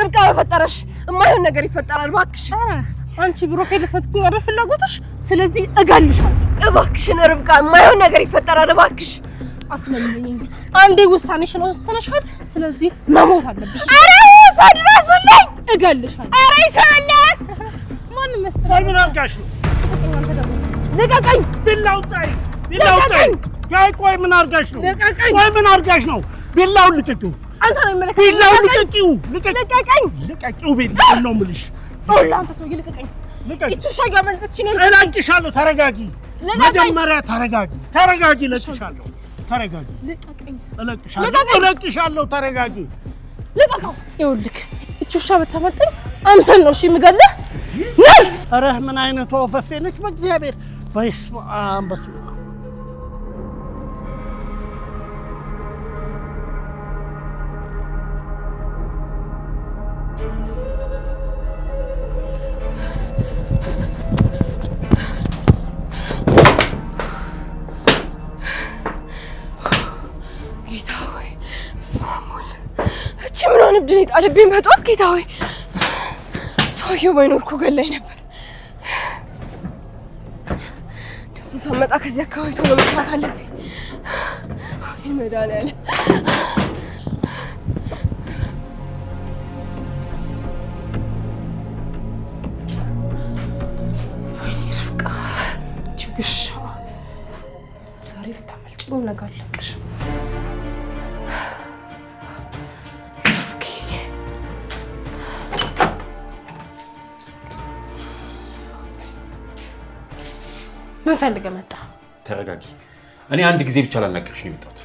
ርብቃ በፈጠረሽ የማይሆን ነገር ይፈጠራል እባክሽ አንቺ ብሩኬ ልፈትኩኝ አይደል ፍላጎትሽ ስለዚህ እጋልሻለሁ እባክሽን ርብቃ የማይሆን ነገር ይፈጠራል እባክሽ አስለምኝ አንዴ ውሳኔሽን ወሰነሻል ስለዚህ መሞት አለብሽ አረ ሳድራሱልኝ እጋልሻለሁ አረ ይሳለ ማን መስጠት ምን አርጋሽ ነው ልቀቀኝ ቢላው ጣይ ቆይ ምን አርጋሽ ነው ቆይ ምን አርጋሽ ነው ቢላው ልቀቂው አንተ ነው የሚመለከት ቢላው ልቀቂው ልቀቀኝ ቢላው ነው የምልሽ ኦላ አንተ ሰው ይልቀቀኝ እቺ ሻጋ መልጠች ነው እላቅሻለሁ ተረጋጊ መጀመሪያ ተረጋጊ ለቅሻለሁ ተረጋጊ ልቀቀኝ እለቅሻለሁ ተረጋጊ ልቀቀው ይኸውልህ እቺ ሻ በተመጣኝ አንተን ነው እሺ የምገለህ ነይ ኧረ ምን አይነቷ ወፈፌ ነች በእግዚአብሔር በስመ አብ ድንት አለብኝ በጧት ጌታ ሆይ ሰውዬው ባይኖርኩ ገላይ ነበር ደግሞ ሳመጣ ከዚህ አካባቢ ቶሎ መጥፋት አለብኝ መድኃኒዓለም ርብቃ ችግሽ ዛሬ ልታመልጭኝ ነገር አለቅሽ ምን ፈልገህ መጣ? ተረጋጊ። እኔ አንድ ጊዜ ብቻ ላናግርሽ ነው የመጣሁት።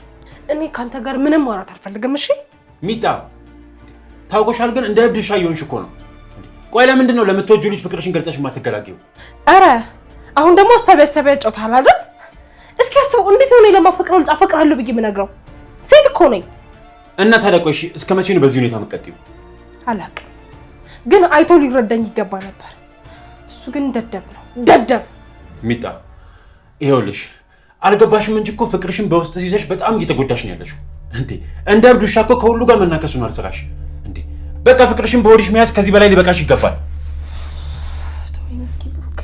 እኔ ካንተ ጋር ምንም ማውራት አልፈልግም። እሺ ሚጣ፣ ታውቆሻል ግን እንደ እብድሻ እየሆንሽ እኮ ነው። ቆይ ለምንድን ነው ለምትወጂው ልጅ ፍቅርሽን ገልጸሽ የማትገላገዩ? ኧረ አሁን ደግሞ አስተበሰበ ጮታል አይደል? እስኪ አስበው፣ እንዴት ነው ለማፈቅረው ልጅ አፈቅራለሁ ብዬ የምነግረው? ሴት እኮ ነኝ። እና ታዲያ ቆይ እሺ፣ እስከ መቼ ነው በዚህ ሁኔታ የምትቀጥይው? አላውቅም፣ ግን አይቶ ሊረዳኝ ይገባ ነበር። እሱ ግን ደደብ ነው፣ ደደብ። ሚጣ ይኸውልሽ አልገባሽም እንጂ እኮ ፍቅርሽን በውስጥ ይዘሽ በጣም እየተጎዳሽ ነው ያለሽው። እንደ እብድ ውሻ እኮ ከሁሉ ጋር መናከሱን አልሰራሽ እንዴ? በቃ ፍቅርሽን በሆድሽ መያዝ ከዚህ በላይ ሊበቃሽ ይገባል። ተወኝ እስኪ ብሩክ።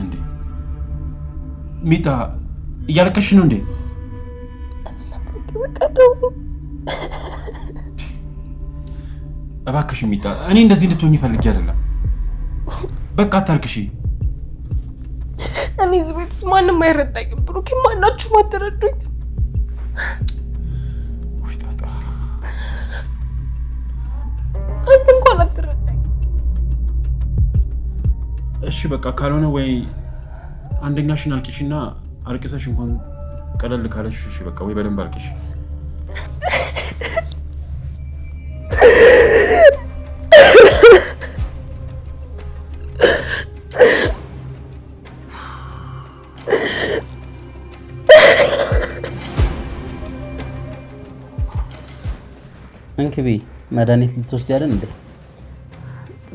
እንዴ ሚጣ እያለቀሽ ነው እንዴ? በቃ ተወኝ እባክሽ ሚጣ፣ እኔ እንደዚህ እንድትሆኚ ፈልጌ አይደለም። በቃ አታልቅሺ። እኔ እዚህ ቤት ውስጥ ማንም አይረዳኝም ብሩክ፣ ማናችሁም አትረዱኝም። ወይ ጣጣ፣ አንተ እንኳን አትረዳኝ። እሺ በቃ ካልሆነ ወይ አንደኛሽን አልቅሽና አልቅሰሽ እንኳን ቀለል ካለሽ እሺ በቃ ወይ በደንብ አልቅሽ። እንክቢ መድኃኒት ልትወስጂ አይደል እንዴ?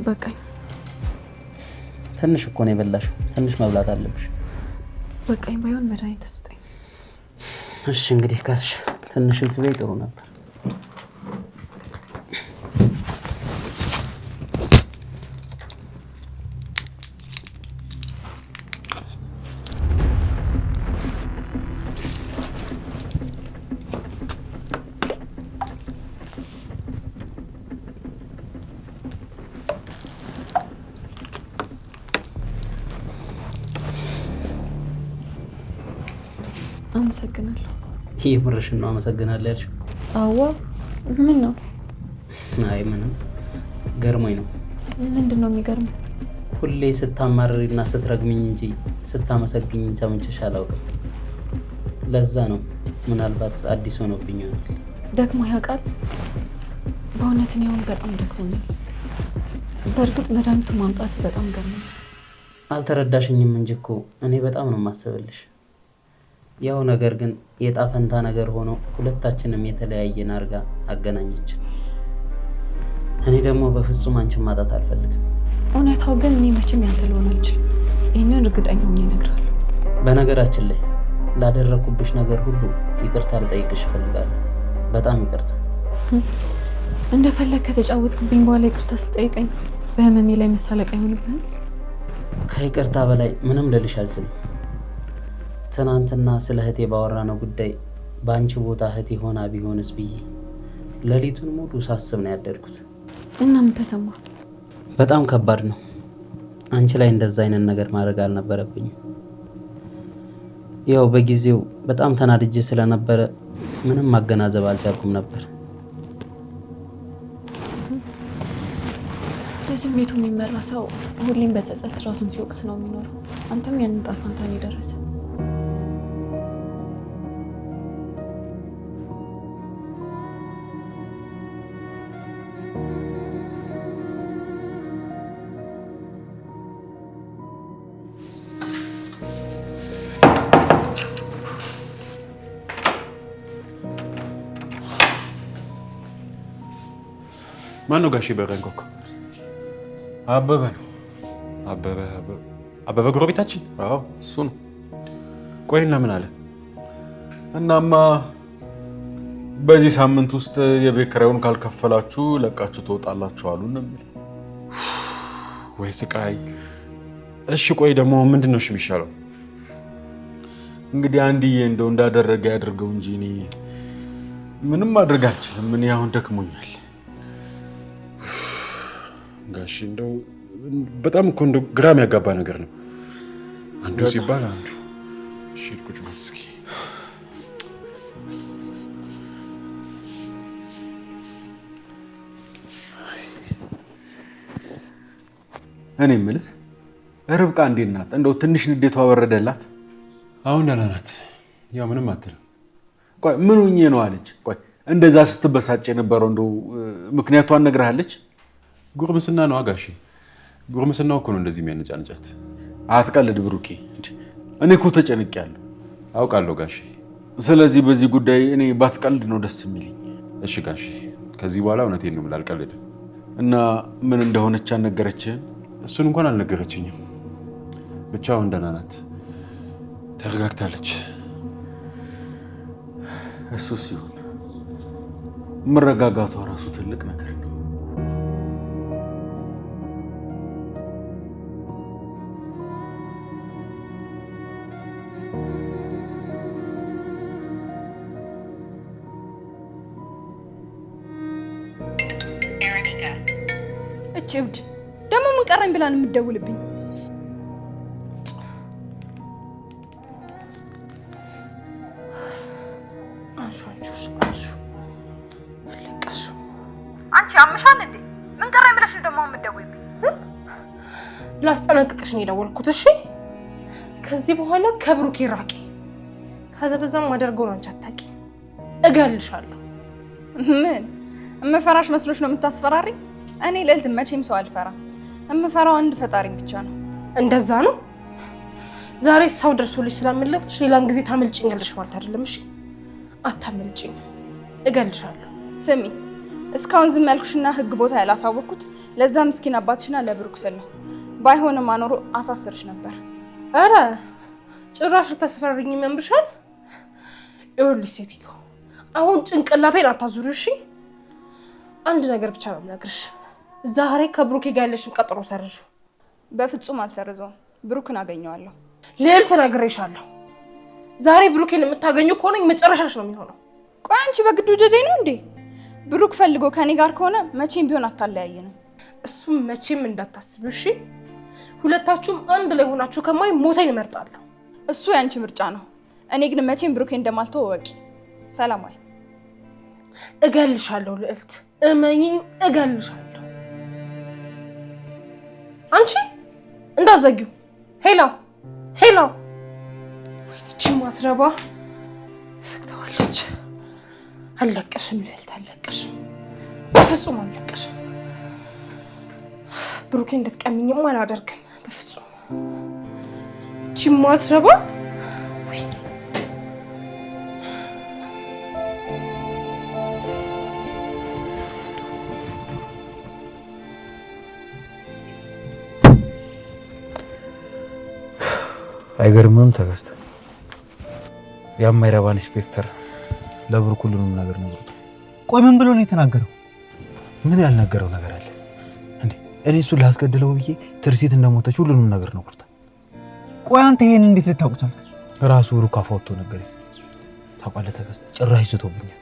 በቃኝ። ትንሽ እኮ ነው የበላሽው፣ ትንሽ መብላት አለብሽ። በቃኝ፣ ባይሆን መድኃኒት ስጠኝ። እሺ እንግዲህ ካልሽ ትንሽ ብትበይ ጥሩ ነበር። አመሰግናለሁ። የምርሽን ነው አመሰግናለሁ ያልሽው? አዎ። ምን ነው? አይ ምንም፣ ገርሞኝ ነው። ምንድነው የሚገርመው? ሁሌ ስታማርሪና ስትረግሚኝ እንጂ ስታመሰግኝ ሰምቼሽ አላውቅም። ለዛ ነው ምናልባት አዲስ ሆኖብኝ ይሆናል። ደግሞ ያውቃል። በእውነት ነው በጣም ደክሞኛል። በእርግጥ መድኃኒቱ ማምጣት በጣም ገርሞኝ። አልተረዳሽኝም እንጂ እኮ እኔ በጣም ነው የማስብልሽ። ያው ነገር ግን የጣፈንታ ነገር ሆኖ ሁለታችንም የተለያየን አርጋ አገናኘችን። እኔ ደግሞ በፍጹም አንቺን ማጣት አልፈልግም። እውነታው ግን እኔ መቼም ያንተ ልሆን አልችልም። ይህንን እርግጠኛ ሆኜ እነግርሃለሁ። በነገራችን ላይ ላደረኩብሽ ነገር ሁሉ ይቅርታ ልጠይቅሽ እፈልጋለሁ። በጣም ይቅርታ። እንደፈለክ ከተጫወትክብኝ በኋላ ይቅርታ ስጠይቀኝ በህመሜ ላይ መሳለቅ አይሆንብህም? ከይቅርታ በላይ ምንም ልልሽ አልችልም። ትናንትና ስለ እህቴ ባወራነው ጉዳይ በአንቺ ቦታ እህቴ ሆና ቢሆንስ ብዬ ሌሊቱን ሙሉ ሳስብ ነው ያደርኩት። እና ምን ተሰማ? በጣም ከባድ ነው። አንቺ ላይ እንደዛ አይነት ነገር ማድረግ አልነበረብኝም። ያው በጊዜው በጣም ተናድጄ ስለነበረ ምንም ማገናዘብ አልቻልኩም ነበር። በስሜቱ የሚመራ ሰው ሁሌም በጸጸት ራሱን ሲወቅስ ነው የሚኖረው። አንተም ያንን ዕጣ ፈንታ ነው የደረሰ። ማን ነው ጋሼ በረንኮክ? አበበ ነው። አበበ ጎረቤታችን? አዎ እሱ ነው። ቆይና ምን አለ? እናማ በዚህ ሳምንት ውስጥ የቤት ኪራዩን ካልከፈላችሁ ለቃችሁ ትወጣላችሁ አሉን ነው የሚል። ወይ ስቃይ። እሺ ቆይ ደግሞ ምንድን ነው የሚሻለው? እንግዲህ አንድዬ እንደው እንዳደረገ ያድርገው እንጂ እኔ ምንም ማድረግ አልችልም። ምን ያሁን ደክሞኛል። ጋሽ እንደው በጣም እኮ እንደው ግራም ያጋባ ነገር ነው። አንዱ ሲባል አንዱ። እሺ ቁጭ በል እስኪ። እኔ የምልህ ርብቃ እንዴት ናት? እንደው ትንሽ ንዴቷ ወረደላት? አሁን ደህና ናት። ያው ምንም አትልም። ቆይ ምን ሆኜ ነው አለች? ቆይ እንደዛ ስትበሳጭ የነበረው እንደው ምክንያቷን ነግረሃለች? ጉርምስና ነው ጋሼ። ጉርምስናው እኮ ነው እንደዚህ የሚያነጫንጫት። አትቀልድ ብሩኬ። እኔ እኮ ተጨንቄያለሁ። አውቃለሁ ጋሼ። ስለዚህ በዚህ ጉዳይ እኔ ባትቀልድ ነው ደስ የሚለኝ። እሺ ጋሼ፣ ከዚህ በኋላ እውነቴን ነው አልቀልድም። እና ምን እንደሆነች አልነገረችህም? እሱን እንኳን አልነገረችኝም። ብቻ አሁን ደህና ናት፣ ተረጋግታለች። እሱ ሲሆን መረጋጋቷ ራሱ ትልቅ ነገር ነው። እብድ ደግሞ ምን ቀረኝ ብላን የምትደውልብኝ? አንቺ አምሻል እንዴ? ምን ቀረኝ ብለሽ ደግሞ የምትደውልብኝ? ላስጠነቅቅሽ ነው የደወልኩት። እሺ ከዚህ በኋላ ከብሩኬ ራቂ። ከዛ በዛም ማደርገውን አንቺ አታውቂም። እገልሻለሁ። ምን እምፈራሽ መስሎሽ ነው የምታስፈራሪኝ? እኔ ልዕልት መቼም ሰው አልፈራም። እምፈራው አንድ ፈጣሪኝ ብቻ ነው። እንደዛ ነው? ዛሬ ሰው ደርሶልሽ ስላመለጥሽ ሌላም ጊዜ ታመልጭኛለሽ ማለት አይደለም። እሺ አታመልጭኝ፣ እገልሻለሁ። ስሚ፣ እስካሁን ዝም ያልኩሽና ህግ ቦታ ያላሳወቅኩት ለዛ ምስኪን አባትሽና ለብሩክ ስል ነው። ባይሆንም አኖሮ አሳስርሽ ነበር። አረ ጭራሽ ተስፈራሪኝ ያምርሻል። ይኸውልሽ ሴትዮ፣ አሁን ጭንቅላቴን አታዙሪው። እሺ አንድ ነገር ብቻ ነው የምነግርሽ። ዛሬ ከብሩኬ ጋር ያለሽን ቀጠሮ ሰርዡ። በፍጹም አልሰርዘውም። ብሩክን አገኘዋለሁ። ልዕልት ነግሬሻለሁ። ዛሬ ብሩኬን የምታገኙ ከሆነ መጨረሻሽ ነው የሚሆነው። ቆይ አንቺ በግድ ወደደኝ ነው እንዴ? ብሩክ ፈልጎ ከኔ ጋር ከሆነ መቼም ቢሆን አታለያየንም። እሱም መቼም እንዳታስቢው እሺ። ሁለታችሁም አንድ ላይ ሆናችሁ ከማይ ሞተኝ እመርጣለሁ። እሱ ያንቺ ምርጫ ነው። እኔ ግን መቼም ብሩኬ እንደማልተው ወቂ። ሰላማዊ እገልሻለሁ ልዕልት፣ እመኚኝ፣ እገልሻለሁ። አንቺ እንዳዘጊው ሄሎ ሄሎ። ወይኔ ማትረባ ሰክተዋለች። አለቀሽም ልዕልት፣ አለቀሽም፣ በፍጹም አለቀሽም። ብሩኬ እንድትቀሚኝም አላደርግም በፍጹም። ማትረባ አይገርምም? ተገዝተ የማይረባን ኢንስፔክተር ለብሩክ ሁሉንም ነገር ነግሮት። ቆይ ምን ብሎ ነው የተናገረው? ምን ያልነገረው ነገር አለ እንዴ? እኔ እሱን ላስገድለው ብዬ ትርሲት እንደሞተች ሁሉንም ነገር ነግሮታል። ቆይ አንተ ይሄን እንዴት ልታውቅ ቻልክ? ራሱ ብሩክ አፋውቶ ነገረኝ። ታውቃለህ ተከስተ ጭራሽ ዝቶብኛል።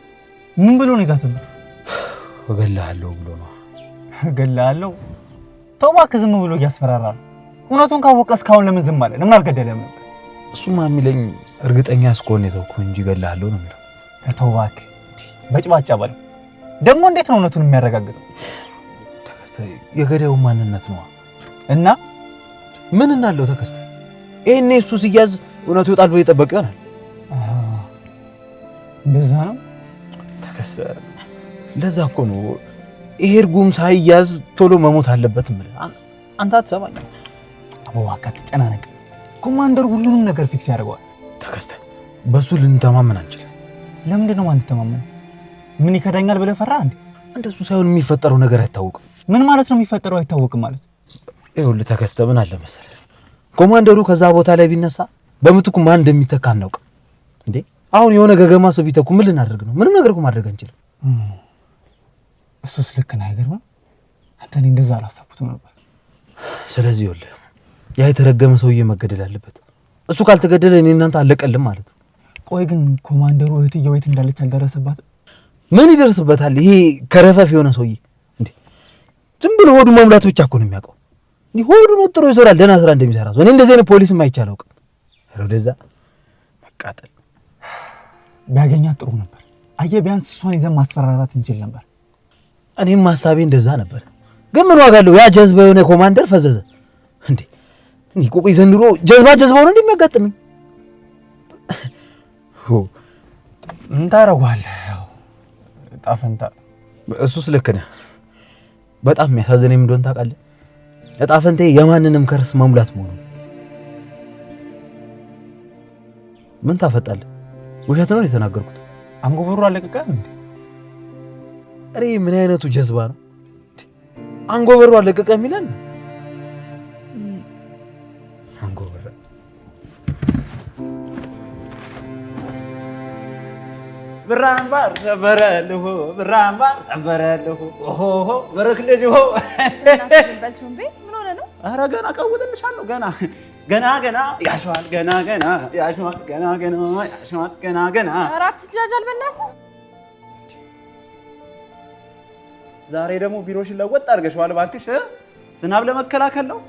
ምን ብሎ ነው ይዛተብህ? እገልሃለሁ ብሎ ነው። እገልሃለሁ? ተው እባክህ፣ ዝም ብሎ እያስፈራራ ነው። እውነቱን ካወቀ እስካሁን ለምን ዝም አለ? ለምን አልገደለም ነበር? እሱማ የሚለኝ እርግጠኛ እስከሆነ የተውኩህ እንጂ እገልሃለሁ ነው የሚለው። ተው እባክህ፣ በጭባጫ ባለ ደግሞ እንዴት ነው እውነቱን የሚያረጋግጠው? ተከስተ የገዳዩ ማንነት ነው እና ምን እናለው ተከስተ? ይሄኔ እሱ ሲያዝ እውነቱ ይወጣል ብሎ የጠበቀ ይሆናል። እንደዛ ነው ተከስተ። ለዛ እኮ ነው ይሄ እርጉም ሳይያዝ ቶሎ መሞት አለበት ማለት። አንተ አትሰማኝም? እባክህ አትጨናነቅ። ኮማንደር ሁሉንም ነገር ፊክስ ያደርገዋል። ተከስተ በሱ ልንተማመን አንችልም። ለምንድን ነው ማንተማመን? ምን ይከዳኛል ብለህ ፈራ እንዴ? እንደሱ ሳይሆን የሚፈጠረው ነገር አይታወቅም። ምን ማለት ነው የሚፈጠረው አይታወቅም ማለት? ይኸውልህ ተከስተ ምን አለ መሰለህ፣ ኮማንደሩ ከዛ ቦታ ላይ ቢነሳ በምትኩ ማን እንደሚተካ አናውቅም እንዴ። አሁን የሆነ ገገማ ሰው ቢተኩ ምን ልናደርግ ነው? ምንም ነገር እኮ ማድረግ አንችልም። እሱስ ልክ ነህ። አይገርምም? አንተ እኔ እንደዛ አላሰብኩትም ነበር። ስለዚህ ይኸውልህ ያ የተረገመ ሰውዬ መገደል አለበት። እሱ ካልተገደለ እኔ እናንተ አለቀልም ማለት ነው። ቆይ ግን ኮማንደሩ እህትየው የት እንዳለች አልደረሰባትም? ምን ይደርስበታል? ይሄ ከረፈፍ የሆነ ሰውዬ እንዴ! ዝም ብሎ ሆዱ መሙላት ብቻ እኮ ነው የሚያውቀው። እንዴ ሆዱን ወጥሮ ይዞራል። ደህና ስራ እንደሚሰራ ሰው። እኔ እንደዚህ አይነት ፖሊስም አይቼ አላውቅም። ወደዛ መቃጠል ቢያገኛት ጥሩ ነበር። አየህ ቢያንስ እሷን ይዘን ማስፈራራት እንችል ነበር። እኔም ሐሳቤ እንደዛ ነበር። ግን ምን ዋጋ አለው? ያ ጀዝባ የሆነ ኮማንደር ፈዘዘ እንዴ! እኔ ቆይ ዘንድሮ ጀዝባው ነው እንደሚያጋጥመኝ። ምን ታረጋለህ? ጣፈንታ እሱስ ልክ ነህ። በጣም የሚያሳዝነኝ እንደሆነ ታውቃለህ? እጣ ፈንታዬ የማንንም ከርስ መሙላት መሆኑ። ምን ታፈጣለህ? ውሸት ነው የተናገርኩት። አንጎበሩ አለቀቀም እንዴ? አሬ ምን አይነቱ ጀዝባ ነው? አንጎበሩ አለቀቀም ይላል። አንጎበሩ ብራምባር ሰበረልሁ ብራምባር ሰበረልሁ ኦሆ በረክ ልጅ ሆ በልቾምቤ ምን ሆነ ነው? ኧረ ገና ቀውጥልሻለሁ ገና ያሸዋል ገና ያሸዋል ገና ያሸዋል ገና ኧረ አትጃጃል በእናትህ። ዛሬ ደግሞ ቢሮሽን ለወጥ አድርገሽዋል። እባክሽ ዝናብ ለመከላከል ነው።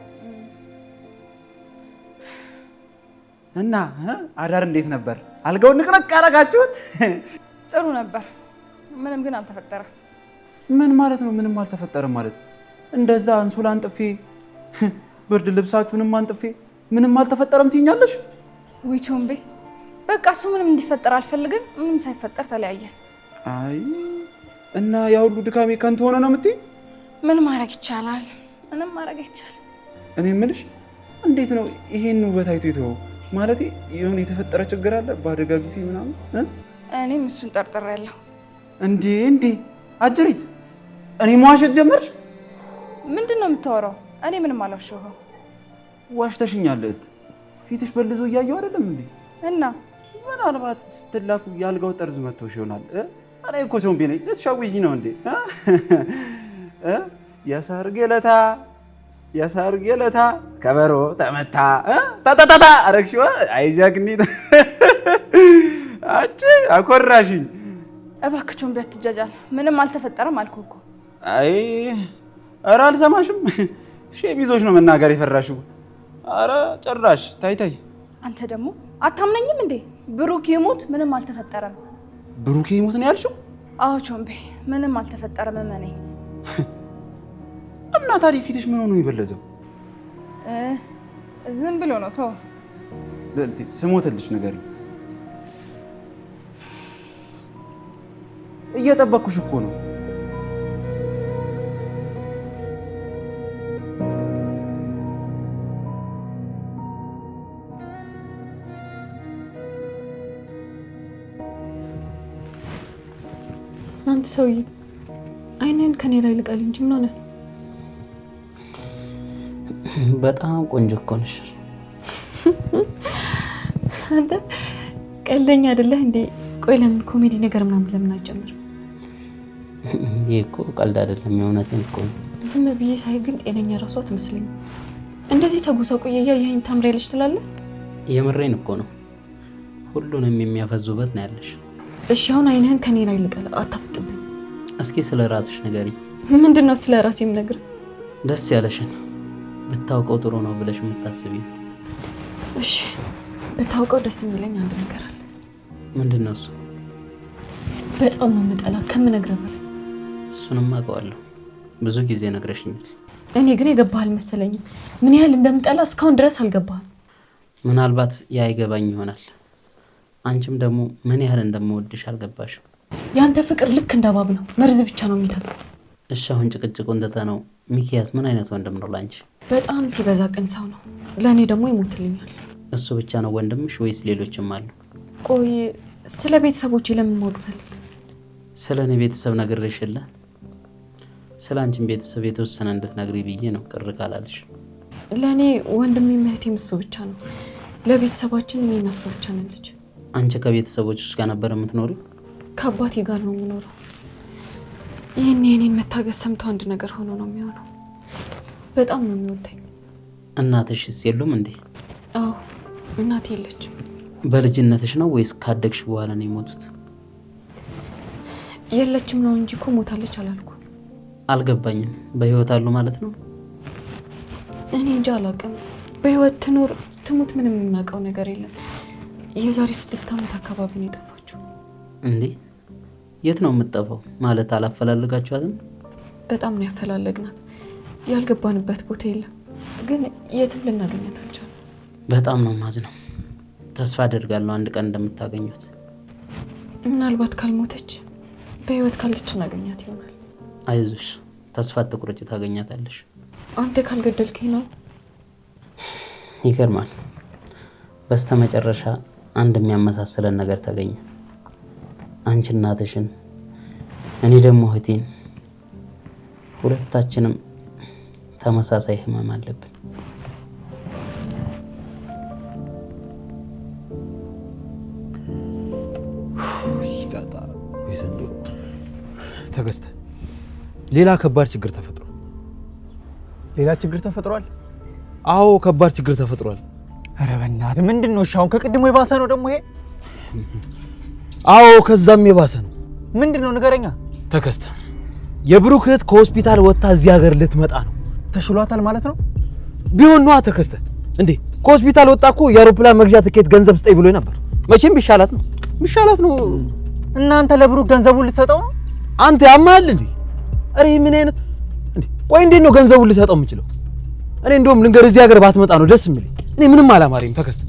እና አዳር እንዴት ነበር? አልጋውን ንቅረቅ አደረጋችሁት? ጥሩ ነበር። ምንም ግን አልተፈጠረም። ምን ማለት ነው? ምንም አልተፈጠረም ማለት እንደዛ አንሶላ አንጥፌ ብርድ ልብሳችሁንም አንጥፌ ምንም አልተፈጠረም ትይኛለሽ? ውይ ቾምቤ በቃ እሱ ምንም እንዲፈጠር አልፈልግም። ምንም ሳይፈጠር ተለያየን። አይ እና ያ ሁሉ ድካሜ ከንቱ ሆነ ነው የምትይኝ? ምን ማድረግ ይቻላል? ምንም ማድረግ አይቻልም። እኔ የምልሽ እንዴት ነው ይሄን ውበት አይቶ የተወው? ማለት የሆነ የተፈጠረ ችግር አለ በአደጋ ጊዜ ምናምን? እኔም እሱን ጠርጥሬያለሁ። እንዴ አጅሪት፣ እኔ መዋሸት ጀመርሽ? ምንድን ነው የምታወራው? እኔ ምንም አላሸኸው። ዋሽተሽኛል። ፊትሽ በልዞ እያየሁ አይደለም እንዴ? እና ምናልባት ስትላፉ ያልጋው ጠርዝ መጥቶሽ ይሆናል። እኔ እኮ ሾምቤ ነኝ። ልትሻውይኝ ነው እንዴ? የሰርጌ ለታ ከበሮ ተመታ ታታታ አረግሽው። አይጃግኒት አጭ አኮራሽኝ። እባክህ ቾምቤ አትጃጃል። ምንም አልተፈጠረም አልኩህ እኮ። አይ ኧረ አልሰማሽም። ሼሚዞች ነው መናገር የፈራሽው። ኧረ ጭራሽ ታይ። አንተ ደግሞ አታምነኝም እንዴ? ብሩክ ይሙት ምንም አልተፈጠረም። ብሩክ ይሙት ነው ያልሽው? አዎ ቾምቤ ምንም አልተፈጠረም። እመነኝ። እና ታዲያ ፊትሽ ምን ሆኖ ይበለዘው? ዝም ብሎ ነው። ተው ልዕልቴ ስሞትልሽ ንገሪኝ። እየጠበኩሽ እኮ ነው። አንተ ሰውዬ አይነን ከኔ ላይ ልቀል እንጂ ምን ሆነ? በጣም ቆንጆ እኮ ነሽ። አንተ ቀልደኛ አይደለህ እንዴ? ቆይ ለምን ኮሜዲ ነገር ምናምን ለምን አትጀምር? ይሄ እኮ ቀልድ አይደለም፣ የእውነቴን እኮ። ዝም ብዬ ሳይ ግን ጤነኛ ራሷ አትመስለኝም። እንደዚህ ተጎሳቁዬ እያየኸኝ ታምሪያለሽ ትላለህ? የምሬን እኮ ነው። ሁሉንም የሚያፈዙበት ነው ያለሽ። እሺ አሁን አይንህን ከኔ ላይ ልቀል፣ አታፍጥብኝ። እስኪ ስለ ራስሽ ንገሪኝ። ምንድነው ስለ ራሴ የምነግርህ? ደስ ያለሽን ብታውቀው ጥሩ ነው ብለሽ የምታስቢው። እሺ ብታውቀው ደስ የሚለኝ አንድ ነገር አለ። ምንድነው እሱ? በጣም ነው የምጠላ ከምነግርህ በላይ። እሱንም አውቀዋለሁ፣ ብዙ ጊዜ ነግረሽኛል። እኔ ግን የገባህ አልመሰለኝም። ምን ያህል እንደምጠላ እስካሁን ድረስ አልገባህም። ምናልባት ያ ይገባኝ ይሆናል። አንቺም ደግሞ ምን ያህል እንደምወድሽ አልገባሽም። ያንተ ፍቅር ልክ እንደ እባብ ነው፣ መርዝ ብቻ ነው የሚተካው። እሺ አሁን ጭቅጭቁን ትተነው፣ ሚኪያስ ምን አይነት ወንድም ነው ላንቺ? በጣም ሲበዛ ቅን ሰው ነው፣ ለእኔ ደግሞ ይሞትልኛል። እሱ ብቻ ነው ወንድምሽ ወይስ ሌሎችም አሉ? ቆይ ስለ ቤተሰቦቼ ለምን ማወቅ ፈልግ? ስለ እኔ ቤተሰብ ነግሬሽ የለ? ስለ አንቺም ቤተሰብ የተወሰነ እንድትነግሪ ብዬ ነው፣ ቅር ካላለሽ። ለእኔ ወንድሜ እህቴም እሱ ብቻ ነው። ለቤተሰባችን እኔ እና እሱ ብቻ ነን ልጅ። አንቺ ከቤተሰቦችሽ ጋር ነበር የምትኖሪው? ከአባቴ ጋር ነው የምኖረው። ይህን የኔን መታገስ ሰምቶ አንድ ነገር ሆኖ ነው የሚሆነው። በጣም ነው የሚወደኝ። እናትሽስ የሉም እንዴ? አዎ እናቴ የለችም። በልጅነትሽ ነው ወይስ ካደግሽ በኋላ ነው የሞቱት? የለችም ነው እንጂ እኮ ሞታለች አላልኩ። አልገባኝም። በህይወት አሉ ማለት ነው? እኔ እንጂ አላውቅም። በህይወት ትኖር ትሙት ምንም የምናውቀው ነገር የለም። የዛሬ 6 ዓመት አካባቢ ነው የጠፋችው። እንዴ የት ነው የምትጠፋው? ማለት አላፈላልጋችኋትም? በጣም ነው ያፈላለግናት። ያልገባንበት ቦታ የለም፣ ግን የትም ልናገኛት አልቻልንም። በጣም ነው ማዝነው። ተስፋ አደርጋለሁ አንድ ቀን እንደምታገኙት። ምናልባት ካልሞተች በህይወት ካለች እናገኛት ይሆናል። አይዞሽ፣ ተስፋ አትቁረጪ፣ ታገኛታለሽ። አንተ ካልገደልከኝ ነው። ይገርማል። በስተመጨረሻ አንድ የሚያመሳስለን ነገር ተገኘ። አንቺ እናትሽን፣ እኔ ደግሞ እህቴን። ሁለታችንም ተመሳሳይ ህመም አለብን። ተገስተ ሌላ ከባድ ችግር ተፈጥሯል። ሌላ ችግር ተፈጥሯል? አዎ ከባድ ችግር ተፈጥሯል። ኧረ በእናትህ ምንድነው? እሺ አሁን ከቅድሞ የባሰ ነው ደግሞ ይሄ? አዎ ከዛም የባሰ ነው። ምንድነው ንገረኛ። ተከስተ የብሩክ እህት ከሆስፒታል ወጥታ እዚህ ሀገር ልትመጣ ነው። ተሽሏታል ማለት ነው? ቢሆን ነው ተከስተ። እንዴ ከሆስፒታል ወጣ እኮ የአውሮፕላን መግዣ ትኬት ገንዘብ ስጠኝ ብሎኝ ነበር። መቼም ቢሻላት ነው። እናንተ ለብሩክ ገንዘቡን ልትሰጠው ነው? አንተ ያማል እንዴ? አሬ ምን አይነት እንዴ! ቆይ እንዴት ነው ገንዘቡን ልሰጠው የምችለው? እኔ እንደውም ልንገር እዚህ ሀገር ባትመጣ ነው ደስ የሚለኝ። እኔ ምንም አላማረኝም ተከስተ።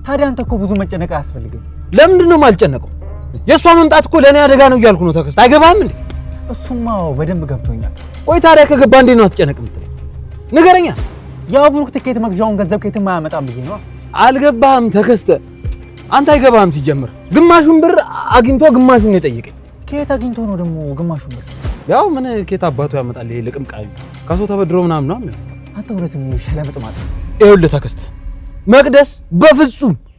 ታዲያ አንተ እኮ ብዙ መጨነቅ አያስፈልግም። ለምንድን ነው የማልጨነቀው? የእሷ መምጣት እኮ ለእኔ አደጋ ነው እያልኩ ነው ተከስተ። አይገባም እንዴ? እሱማ በደንብ ገብቶኛል። ቆይ ታዲያ ከገባ እንዴት ነው አትጨነቅ የምትለኝ? ንገረኛ። ያው ብሩክ ትኬት መግዣውን ገንዘብ ከየትም አያመጣም ብዬ ነው። አልገባህም ተከስተ። አንተ አይገባህም ሲጀምር። ግማሹን ብር አግኝቶ ግማሹን ነው የጠየቀኝ። ከየት አግኝቶ ነው ደግሞ ግማሹን ብር? ያው ምን ከየት አባቱ ያመጣል ይሄ ልቅምቃሚ? ካሶ ተበድሮ ምናምን ነው። አንተ ሁለቱም ይሸለምጥ ማለት ነው። ይኸውልህ ተከስተ፣ መቅደስ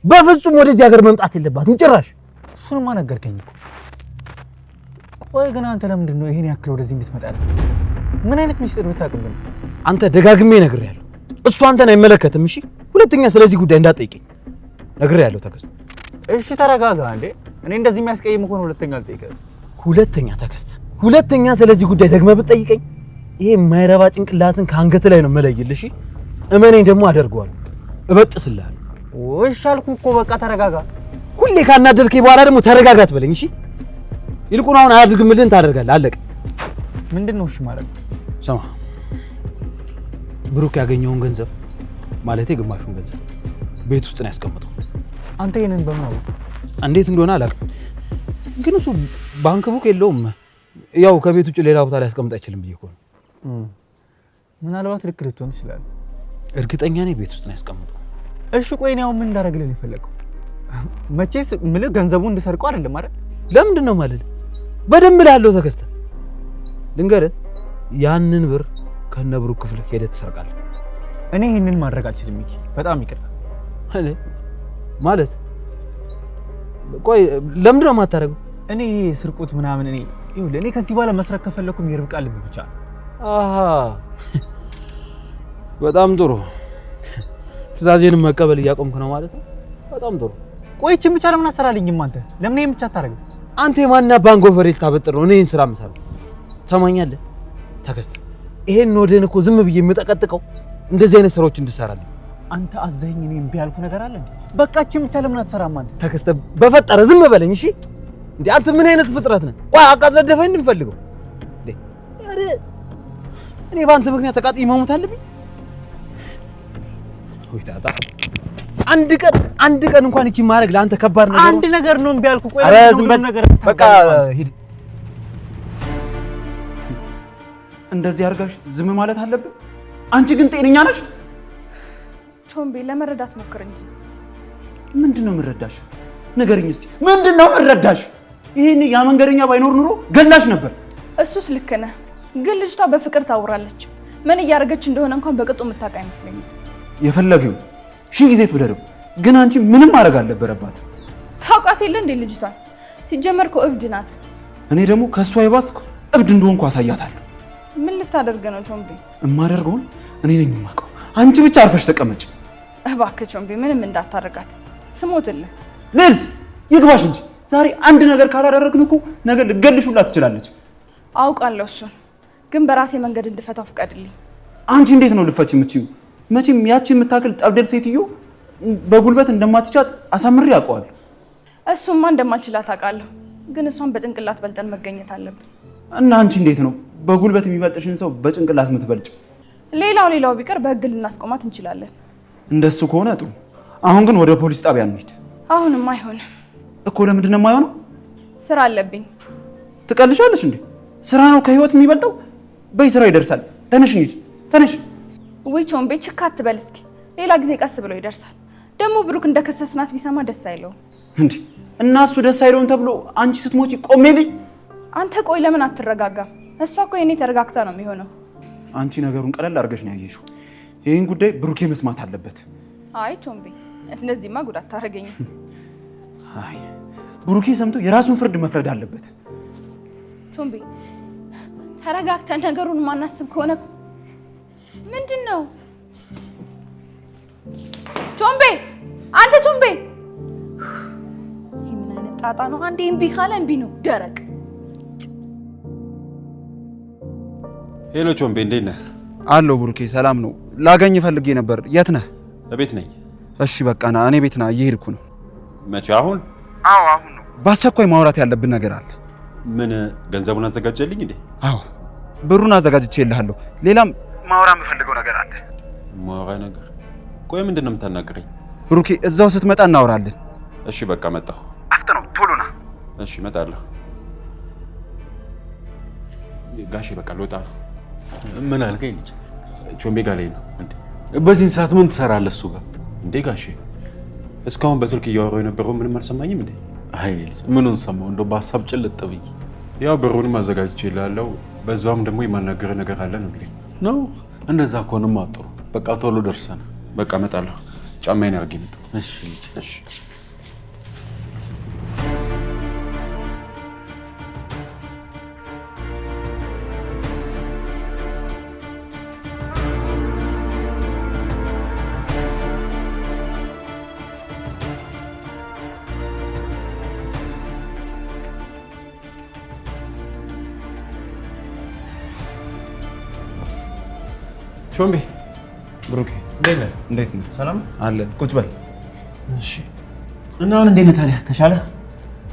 በፍጹም ወደዚህ ሀገር መምጣት የለባትም ጭራሽ። እሱንማ ነገርከኝ እኮ። ቆይ ግን አንተ ለምንድን ነው ይሄን ያክል ወደዚህ እንድትመጣ ያለው? ምን አይነት ሚስጥር ብታውቅብን? አንተ ደጋግሜ ነግሬሃለሁ። እሱ አንተን አይመለከትም። እሺ ሁለተኛ ስለዚህ ጉዳይ እንዳትጠይቀኝ ነግሬሃለሁ ተከስተ። እሺ ተረጋጋ እንዴ። እኔ እንደዚህ የሚያስቀይም እኮ ነው ሁለተኛ አልጠይቅህም። ሁለተኛ ተከስተ፣ ሁለተኛ ስለዚህ ጉዳይ ደግመህ ብትጠይቀኝ ይሄ የማይረባ ጭንቅላትን ከአንገት ላይ ነው መለይልሽ። እመኔኝ ደግሞ አደርገዋለሁ፣ እበጥስልሃለሁ። እሺ አልኩህ እኮ በቃ ተረጋጋ። ሁሌ ካናደድከኝ በኋላ ደግሞ ተረጋጋ ትበለኝ። እሺ ይልቁን አሁን አያድርግምልህን ታደርጋለህ። አለቀ። ምንድነው እሺ ማለት? ስማ ብሩክ ያገኘውን ገንዘብ ማለቴ ግማሹን ገንዘብ ቤት ውስጥ ነው ያስቀምጠው። አንተ ይሄንን በምን አወቅህ? እንዴት እንደሆነ አላውቅም፣ ግን እሱ ባንክ ቡክ የለውም። ያው ከቤት ውጭ ሌላ ቦታ ላይ ያስቀምጥ አይችልም ብዬ እኮ ነው። ምናልባት ልክ ልትሆን ይችላል። እርግጠኛ ነኝ ቤት ውስጥ ነው ያስቀምጠው። እሺ ቆይ ነው ምን እንዳደረግልህ የፈለገው? መቼስ ምልህ ገንዘቡን እንድሰርቀው አይደለም አይደል? ለምንድን ነው ማለት? በደንብ ላለው ተከስተ ልንገርህ፣ ያንን ብር ከነ ብሩክ ክፍል ሄደህ ትሰርቃለህ። እኔ ይሄንን ማድረግ አልችልም ሚኪ፣ በጣም ይቅርታ። እኔ ማለት ቆይ ለምንድን ነው የማታደርገው? እኔ ስርቁት ምናምን እኔ ከዚህ በኋላ መስረክ ከፈለኩም የርብቃ ልብ ብቻ። አሃ በጣም ጥሩ። ትዕዛዜንም መቀበል እያቆምክ ነው ማለት ነው። በጣም ጥሩ። ቆይ እቺን ብቻ ለምን አሰራልኝም አንተ? ለምን ይሄን ብቻ አታረግም? አንተ የማንና ባንጎፈር ልታበጥር ነው? እኔን ስራ ምሳል ሰማኛለህ? ተከስተ ይሄን ወደን እኮ ዝም ብዬ የምጠቀጥቀው እንደዚህ አይነት ስራዎች እንድሰራልኝ። አንተ አዘኝ እኔ እምቢ ያልኩ ነገር አለ እንዴ? በቃ እቺን ብቻ ለምን አትሰራም አንተ? ተከስተ በፈጠረ ዝም በለኝ እሺ። እንዴ አንተ ምን አይነት ፍጥረት ነህ? ቆይ አቃጥለህ ደፈኝ እንፈልገው እንዴ? አረ እኔ ባንተ ምክንያት ተቃጥዬ መሞት አለብኝ? ወይ ታጣ አንድ ቀን እንኳን እቺ ማድረግ ለአንተ ከባድ ነገር ነው። አንድ ነገር ነው እምቢ ያልኩ። ቆይ ነገር በቃ ሂድ። እንደዚህ አድርጋሽ ዝም ማለት አለብን? አንቺ ግን ጤነኛ ነሽ? ቾምቤ ለመረዳት ሞክር እንጂ። ምንድነው የምረዳሽ? ንገሪኝ እስቲ ምንድነው የምረዳሽ? ይሄን ያ መንገደኛ ባይኖር ኑሮ ገላሽ ነበር። እሱስ ልክ ነህ፣ ግን ልጅቷ በፍቅር ታውራለች። ምን እያደረገች እንደሆነ እንኳን በቅጡ የምታውቅ አይመስለኝም። የፈለገው ሺህ ጊዜ ትውደደው፣ ግን አንቺ ምንም ማድረግ አልነበረባት። ታውቃት የለ እንዴ ልጅቷን? ሲጀመር እኮ እብድ ናት። እኔ ደግሞ ከሷ የባስኩ እብድ እንደሆንኩ አሳያታለሁ። ምን ልታደርግ ነው ቾምቤ? እማደርገውን እኔ ነኝ የማውቀው። አንቺ ብቻ አርፈሽ ተቀመጭ እባክህ ቾምቤ፣ ምንም እንዳታደርጋት ስሞትልህ። ልዕልት ይግባሽ እንጂ ዛሬ አንድ ነገር ካላደረግን እኮ ነገ ልገልሹላ ትችላለች። አውቃለሁ እሱን፣ ግን በራሴ መንገድ እንድፈታው ፍቀድልኝ። አንቺ እንዴት ነው ልፈች የምትችይው? መቼም ያቺ የምታክል ጠብደል ሴትዮ በጉልበት እንደማትቻት አሳምሬ ያውቀዋለሁ። እሱማ እንደማልችላት አውቃለሁ፣ ግን እሷን በጭንቅላት በልጠን መገኘት አለብን። እና አንቺ እንዴት ነው በጉልበት የሚበልጥሽን ሰው በጭንቅላት የምትበልጭው? ሌላው ቢቀር በህግ ልናስቆማት እንችላለን። እንደሱ ከሆነ ጥሩ። አሁን ግን ወደ ፖሊስ ጣቢያ እንሂድ። አሁንም አይሆንም እኮ። ለምንድን ነው የማይሆነው? ስራ አለብኝ። ትቀልሻለሽ እንዴ? ስራ ነው ከህይወት የሚበልጠው? በይ ስራው ይደርሳል። ተነሽ እንሂድ፣ ተነሽ። ውይ ቾምቤ ችካ አትበል እስኪ። ሌላ ጊዜ ቀስ ብሎ ይደርሳል። ደግሞ ብሩክ እንደከሰስናት ቢሰማ ደስ አይለውም እንዴ? እና እሱ ደስ አይለውም ተብሎ አንቺ ስትሞጪ ቆሜ ልኝ? አንተ ቆይ ለምን አትረጋጋም? እሷ እኮ የኔ ተረጋግታ ነው የሚሆነው። አንቺ ነገሩን ቀለል አድርገሽ ነው ያየሽው። ይህን ጉዳይ ብሩኬ መስማት አለበት። አይ ቾምቤ እንደዚህማ ጉዳት ታደርገኝ። አይ ብሩኬ ሰምቶ የራሱን ፍርድ መፍረድ አለበት። ቾምቤ ተረጋግተን ነገሩን ማናስብ ከሆነ ምንድን ነው? ቾምቤ አንተ ቾምቤ፣ ይህ ምን አይነት ጣጣ ነው? አንዴ እምቢ ካለ እምቢ ነው፣ ደረቅ። ሄሎ ቾምቤ፣ እንዴት ነህ? አለው ብሩኬ፣ ሰላም ነው። ላገኝ ፈልጌ ነበር። የት ነህ? ቤት ነኝ። እሺ በቃ ና፣ እኔ ቤት ና፣ እየሄድኩ ነው። መቼ? አሁን? አዎ አሁን ነው። በአስቸኳይ ማውራት ያለብን ነገር አለ። ምን? ገንዘቡን አዘጋጀልኝ እንዴ? አዎ ብሩን አዘጋጅቼልሃለሁ። ሌላም ማውራ የምፈልገው ነገር አለ። ማውራ ነገር? ቆይ ምንድን ነው የምታናግረኝ? ብሩኬ እዛው ስትመጣ እናወራለን። እሺ በቃ መጣሁ። አፍጥነው፣ ቶሎ ና። እሺ እመጣለሁ። ጋሼ በቃ ልወጣ ነው። ምን አልከኝ ልጅ? ቾምቤ ጋር ላይ ነው እንዴ? በዚህን ሰዓት ምን ትሰራለህ እሱ ጋር? እንዴ ጋሼ እስካሁን በስልክ እያወራሁ የነበረው ምንም አልሰማኝም እንዴ? አይ ምኑን ሰማው? እንደው በሀሳብ ጭልጥ ብዬ ያው ብሩንም አዘጋጅቼልሃለሁ፣ በዛውም ደግሞ የማናገር ነገር አለ ነው የሚለኝ። ነው? እንደዛ ከሆነማ ጥሩ። በቃ ቶሎ ደርሰን በቃ እመጣለሁ። ጫማዬን አድርጌ መጣሁ። እሺ ልጅ። እሺ ቾምቤ። ብሩኬ እንዴት ነህ? ሰላም አለ። ቁጭ በል። እሺ። እና አሁን እንዴት ነህ ታዲያ? ተሻለ?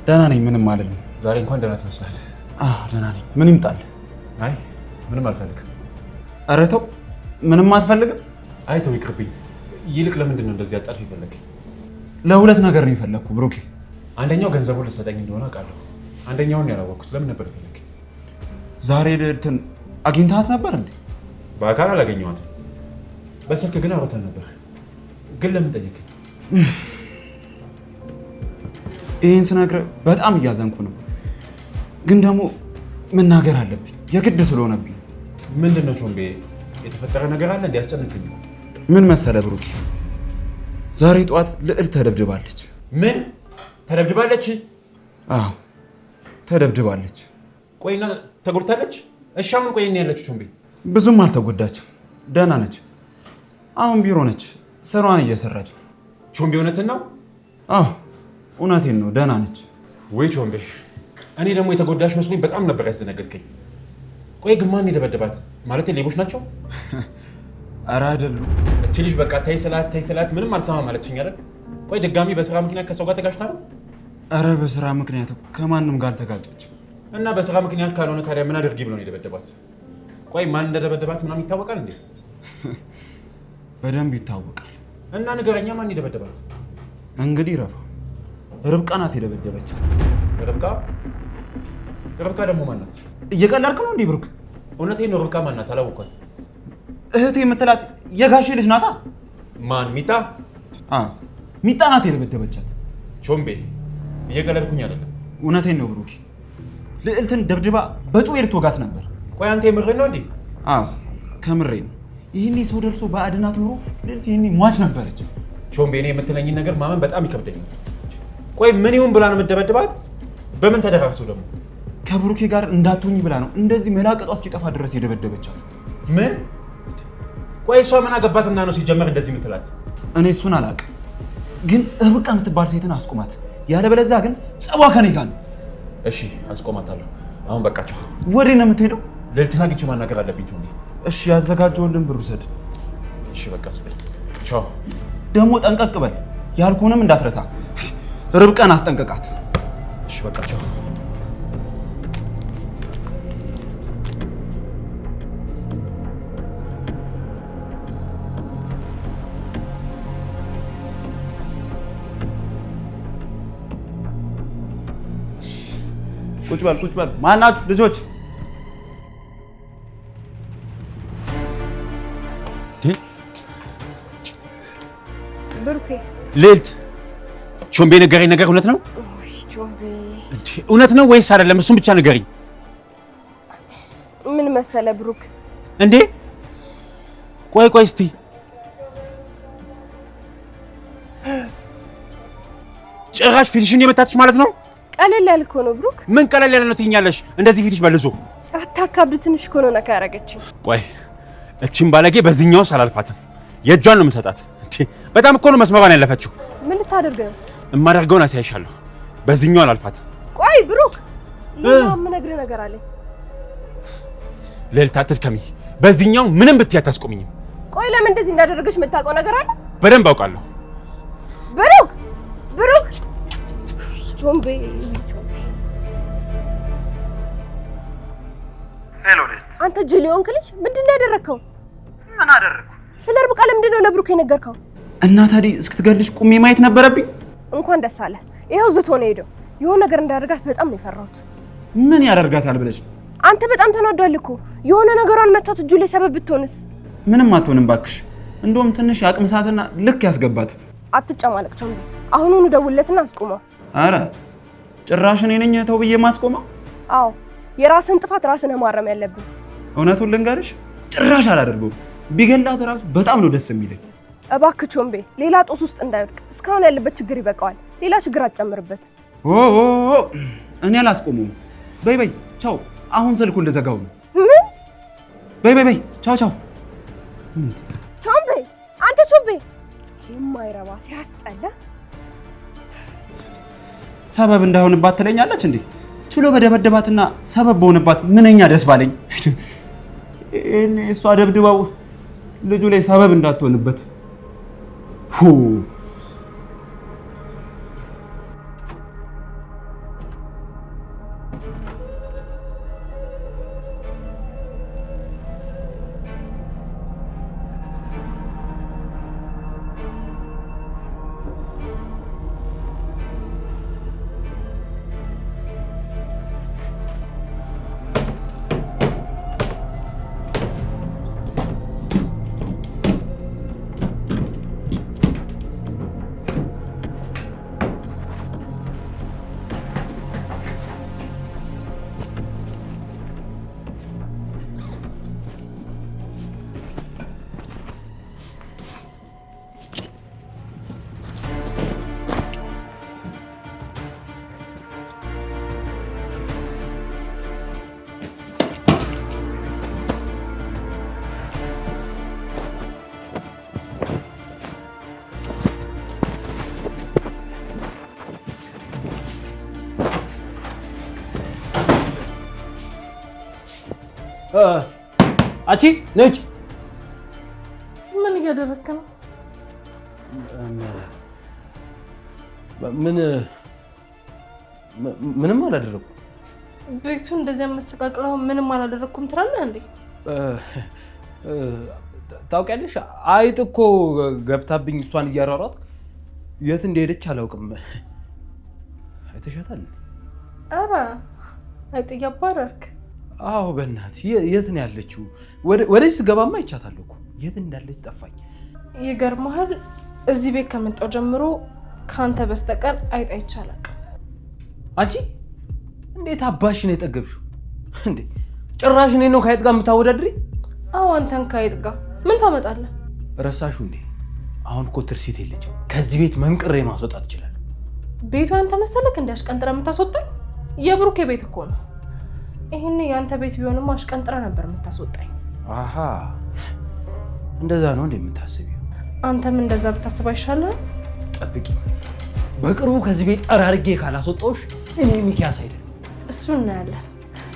ደህና ነኝ፣ ምንም አይደለም። ዛሬ እንኳን ደህና ትመስላለህ። አዎ ደህና ነኝ። ምን ይምጣልህ? አይ ምንም አልፈልግም። ኧረ ተው፣ ምንም አትፈልግም? አይ ተው ይቅርብኝ። ይልቅ ለምንድን ነው እንደዚህ አጣልፍ የፈለግህ? ለሁለት ነገር ነው የፈለግኩ ብሩኬ። አንደኛው ገንዘቡን ልትሰጠኝ እንደሆነ አውቃለሁ። አንደኛውን ያላወቅኩት ለምን ነበር የፈለግህ? ዛሬ ልዕልትን አግኝተሃት ነበር እንዴ? በአካል አላገኘኋትም፣ በስልክ ግን አውርተን ነበር። ግን ለምን ጠየቅህ? ይህን ስነግርህ በጣም እያዘንኩ ነው፣ ግን ደግሞ መናገር አለብኝ የግድ ስለሆነብኝ። ምንድን ነው ቾምቤ? የተፈጠረ ነገር አለ እንዲያስጨንቅኝ? ምን መሰለ ብሩኬ፣ ዛሬ ጠዋት ልዕልት ተደብድባለች። ምን? ተደብድባለች? አዎ ተደብድባለች። ቆይና ተጎድታለች? እሺ አሁን ቆይ እኔ ያለችው ቾምቤ ብዙም አልተጎዳችም፣ ደህና ነች። አሁን ቢሮ ነች፣ ስራዋን እየሰራች ነው። ቾምቤ እውነትን ነው? አዎ እውነቴን ነው፣ ደህና ነች። ወይ ቾምቤ፣ እኔ ደግሞ የተጎዳሽ መስሎኝ በጣም ነበር ያስደነገጥከኝ። ቆይ ግን ማን የደበደባት? ማለት ሌቦች ናቸው? ኧረ አይደሉም። እቺ ልጅ በቃ ተይ ስላት ምንም አልሰማም ማለችኝ አይደል? ቆይ ድጋሚ በስራ ምክንያት ከሰው ጋር ተጋጭታ ነው? ኧረ በስራ ምክንያት ከማንም ጋር አልተጋጨችም። እና በስራ ምክንያት ካልሆነ ታዲያ ምን አድርጊ ብሎ ነው የደበደባት? ቆይ ማን እንደደበደባት ምናምን ይታወቃል እንዴ? በደንብ ይታወቃል። እና ንገረኛ፣ ማን የደበደባት? እንግዲህ ርብቃ ናት የደበደበቻት። ርብቃ ደግሞ ማን ናት? እየቀለድክ ነው እንዴ ብሩክ? እውነቴን ነው። ርብቃ ማን ናት? አላወኳት። እህቴ የምትላት የጋሼ ልጅ ናታ። ማን? ሚጣ? ሚጣ ናት የደበደበቻት። ቾምቤ እየቀለድኩኝ አይደለም። እውነቴን ነው ብሩክ። ልዕልትን ደብድባ በጩቤ ልትወጋት ነበር። ቆይ አንተ የምርህን ነው እንዴ? ከምሬ ነው። ይህኔ ሰው ደርሶ በአድናት ኖሮ ልዕልት ይህኔ ሟች ነበረች። ቾምቤ እኔ የምትለኝን ነገር ማመን በጣም ይከብደኛል። ቆይ ምን ይሁን ብላ ነው የምትደበድባት? በምን ተደራርሰው ደግሞ? ከብሩኬ ጋር እንዳትሆኝ ብላ ነው እንደዚህ መላቀጧ እስኪጠፋ ድረስ የደበደበቻት። ምን? ቆይ እሷ ምን አገባትና ነው ሲጀመር እንደዚህ የምትላት? እኔ እሱን አላውቅም፣ ግን ርብቃ የምትባል ሴትን አስቆማት። ያለበለዚያ ግን ጸቧ ከኔ ጋር ነው። እሺ አስቆማታለሁ። አሁን በቃቸው። ወዴት ነው የምትሄደው? ልዕልትን አግኝቼ ማናገር አለብኝ ቾምቤ። እሺ ያዘጋጀውልን ብር ውሰድ። እሺ በቃ ስጠኝ። ቻው። ደግሞ ጠንቀቅ በል፣ ያልኩህንም እንዳትረሳ። ርብቃን አስጠንቀቃት። እሺ በቃ ቻው። ቁጭ በል። ማናችሁ ልጆች? ብሩኬ፣ ልዕልት፣ ቾምቤ ነገረኝ ነገር እውነት ነው? ቾምቤ እውነት ነው ወይስ አይደለም? እሱን ብቻ ንገረኝ። ምን መሰለ ብሩክ፣ እንዴ ቆይ እስቲ ጭራሽ ፊትሽን የመታችሽ ማለት ነው? ቀለል ያልክ ነው ብሩክ። ምን ቀለል ያለ ነው ትይኛለሽ? እንደዚህ ፊትሽ በልዞ አታካብድ። ትንሽ እኮ ነው ነካ ያደረገችኝ። ቆይ እቺን ባለጌ በዚህኛውስ አላልፋትም። የእጇን ነው የምሰጣት። በጣም እኮ ነው መስመሯን ያለፈችው። ምን ልታደርግ ነው? እማደርገውን አሳይሻለሁ። በዚህኛው አላልፋትም። ቆይ ብሩክ፣ ሌላ የምነግርህ ነገር አለኝ። ልዕልት አትድከሚ። በዚህኛው ምንም ብትይ አታስቆምኝም። ቆይ ለምን እንደዚህ እንዳደረገች የምታውቀው ነገር አለ? በደንብ አውቃለሁ። ብሩክ ቾምቤ። ሄሎ ልዕልት። አንተ ጅል የሆንክ ልጅ ምንድን ነው ያደረግከው? ምን አደረግኩ? ስለ ርብቃ ለምንድን ነው ለብሩክ የነገርከው? እና ታዲያ እስክትገልሽ ቁሜ ማየት ነበረብኝ? እንኳን ደስ አለ። ይኸው ዝቶ ነው ሄደው። የሆነ ነገር እንዳደርጋት በጣም ነው የፈራሁት። ምን ያደርጋታል ብለሽ? አንተ በጣም ተናዷል እኮ። የሆነ ነገሯን መታት እጁ ላይ ሰበብ ብትሆንስ? ምንም አትሆንም ባክሽ። እንደውም ትንሽ ያቅምሳትና ልክ ያስገባት። አትጨማለቅ ቾምቤ። አሁኑኑ ደውለትና አስቆመው። አረ ጭራሽ እኔ ነኝ ተው ብዬ ማስቆመው? አዎ የራስን ጥፋት ራስን ማረም ያለብን። እውነቱን ልንገርሽ ጭራሽ አላደርገውም። ቢገላት ራሱ በጣም ነው ደስ የሚለኝ። እባክህ ቾምቤ ሌላ ጦስ ውስጥ እንዳይወድቅ። እስካሁን ያለበት ችግር ይበቃዋል። ሌላ ችግር አትጨምርበት። እኔ አላስቆመውም። በይ ቻው። አሁን ስልኩን ልዘጋው ነው። ምን? በይ ቻው። ቾምቤ አንተ ቾምቤ የማይረባ ሲያስጠላ። ሰበብ እንዳይሆንባት ትለኛለች እንዴ? ችሎ በደበደባትና ሰበብ በሆነባት ምንኛ ደስ ባለኝ። እሷ ደብድባው ልጁ ላይ ሰበብ እንዳትሆንበት። አቺ ነጭ ምን እያደረክ ነው? ምንም አላደረኩም። ቤቱ እንደዚያ መስተካከለው ምንም አላደረኩም ትላለህ እንዴ? ታውቂያለሽ አይጥ እኮ ገብታብኝ እሷን እያሯሯጥ የት እንደሄደች አላውቅም። አይተሻታል? ኧረ አይጥ እያባረርክ? አዎ በእናትሽ የት ነው ያለችው? ወደዚህ ስገባማ አይቻታለሁ እኮ የት እንዳለች ጠፋኝ። ይገርምሃል እዚህ ቤት ከመጣው ጀምሮ ካንተ በስተቀር አይጥ አይቼ አላውቅም። አንቺ እንዴት አባሽ ነው የጠገብሽው እንዴ? ጭራሽ እኔን ነው ከአይጥ ጋር የምታወዳድሪ? አዎ አንተን ከአይጥ ጋር ምን ታመጣለህ? ረሳሹ እንዴ? አሁን እኮ ትርሲት የለችም። ከዚህ ቤት መንቅሬ ማስወጣት ይችላል። ቤቱ አንተ መሰለክ እንዴ አሽቀንጥረህ የምታስወጣኝ? የብሩኬ ቤት እኮ ነው። ይሄን ያንተ ቤት ቢሆንም አሽቀንጥረህ ነበር የምታስወጣኝ። አሃ እንደዛ ነው እንዴ የምታስቢው? አንተም እንደዛ ብታስብ አይሻልም? ጠብቂ፣ በቅርቡ ከዚህ ቤት ጠራርጌ ካላስወጣሁሽ እኔ ሚኪያስ አይደለም። እሱ እናያለን።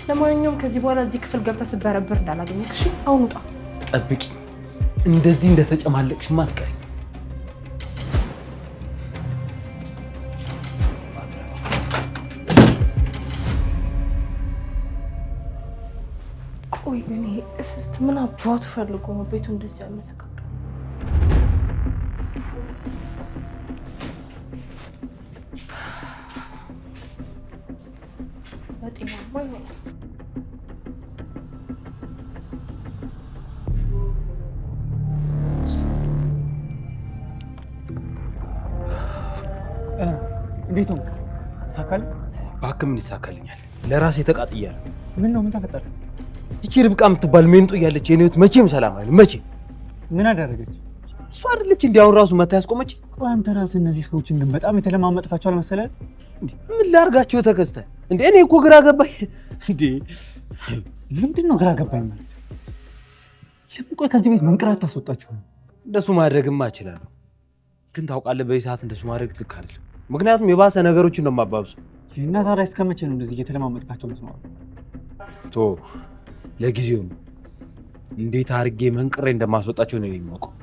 ለማንኛውም ከዚህ በኋላ እዚህ ክፍል ገብተህ ስበረብር እንዳላገኘክ እሺ? አሁን ውጣ። ጠብቂ፣ እንደዚህ እንደተጨማለቅሽማ አትቀሪ። ቆይ ግን ይሄ እስስት ምን አባቱ ፈልጎ ነው ቤቱ እንደዚህ ያመሰካከል? በጤናማ ይሆናል። እንዴት ነው ተሳካል? እባክህ ምን ይሳካልኛል? ለራሴ ተቃጥያለሁ። ምን ነው ምን ተፈጠረ? እቺ ርብቃ የምትባል ሜንጦ እያለች የኔ ህይወት መቼም ሰላም አይልም። መቼ ምን አደረገች? እሷ አይደለች እንዴ አሁን ራሱ መታ ያስቆመች? ቆይ አንተ ራስህ እነዚህ ሰዎችን ግን በጣም የተለማመጥካቸው አልመሰለህ እንዴ? ምን ላርጋቸው ተከስተ እንዴ? እኔ እኮ ግራ ገባኝ እንዴ። ምንድን ነው ግራ ገባኝ ማለት? ለምን ቆይ ከዚህ ቤት መንቅራት ታስወጣቸው? እንደሱ ማድረግማ እችላለሁ፣ ግን ታውቃለህ በዚህ ሰዓት እንደሱ ማድረግ ልክ አይደለም። ምክንያቱም የባሰ ነገሮችን ነው የማባብሰው። እና ታዲያ እስከ መቼ ነው እንደዚህ እየተለማመጥካቸው የምትኖረው? ቶ ለጊዜው ነው። እንዴት አድርጌ መንቅሬ እንደማስወጣቸው ነው የሚያውቀው።